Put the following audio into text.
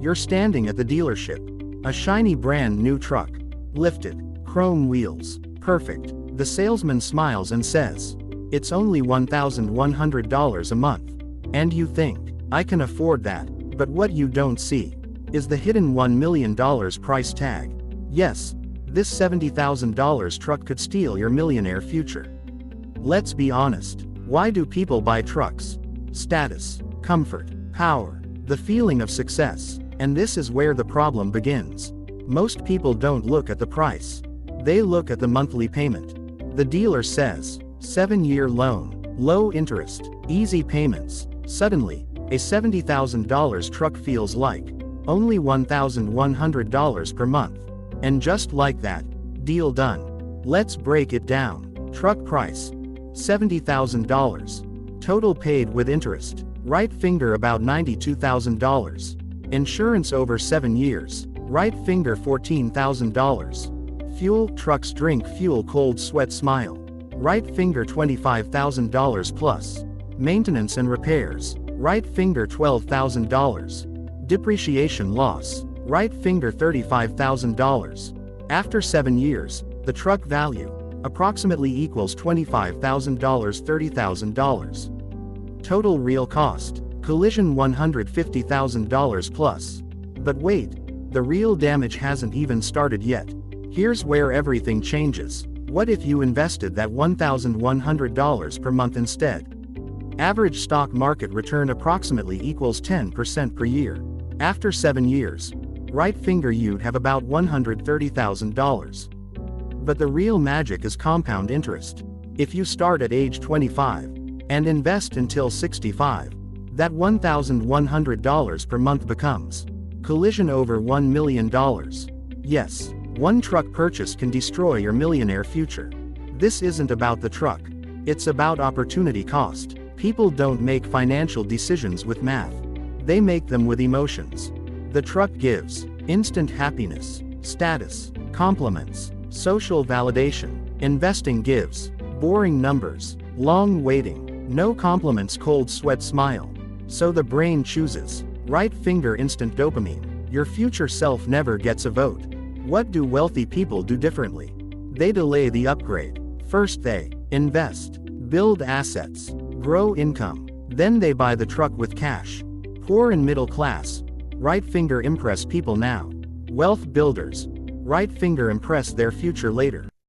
You're standing at the dealership. A shiny brand new truck. Lifted. Chrome wheels. Perfect. The salesman smiles and says, "It's only $1,100 a month." And you think, "I can afford that." But what you don't see is the hidden $1 million price tag. Yes, this $70,000 truck could steal your millionaire future. Let's be honest. Why do people buy trucks? Status, comfort, power, the feeling of success. And this is where the problem begins. Most people don't look at the price. They look at the monthly payment. The dealer says, 7-year loan, low interest, easy payments. Suddenly, a $70,000 truck feels like only $1,100 per month. And just like that, deal done. Let's break it down. Truck price, $70,000. Total paid with interest, right finger about $92,000. Insurance over 7 years, right finger $14,000. Fuel, trucks drink fuel cold sweat smile. Right finger $25,000 plus. Maintenance and repairs, right finger $12,000. Depreciation loss, right finger $35,000. After 7 years, the truck value approximately equals $25,000, $30,000. Total real cost, collision $150,000 plus. But wait, the real damage hasn't even started yet. Here's where everything changes. What if you invested that $1,100 per month instead? Average stock market return approximately equals 10% per year. After 7 years, right finger you'd have about $130,000. But the real magic is compound interest. If you start at age 25 and invest until 65, that $1,100 per month becomes collision over $1 million. Yes, one truck purchase can destroy your millionaire future. This isn't about the truck. It's about opportunity cost. People don't make financial decisions with math. They make them with emotions. The truck gives instant happiness, status, compliments, social validation. Investing gives boring numbers, long waiting, no compliments, cold sweat smile. So the brain chooses right finger instant dopamine. Your future self never gets a vote. What do wealthy people do differently? They delay the upgrade. First they invest, build assets, grow income. Then they buy the truck with cash. Poor and middle class, right finger impress people now. Wealth builders, right finger impress their future later.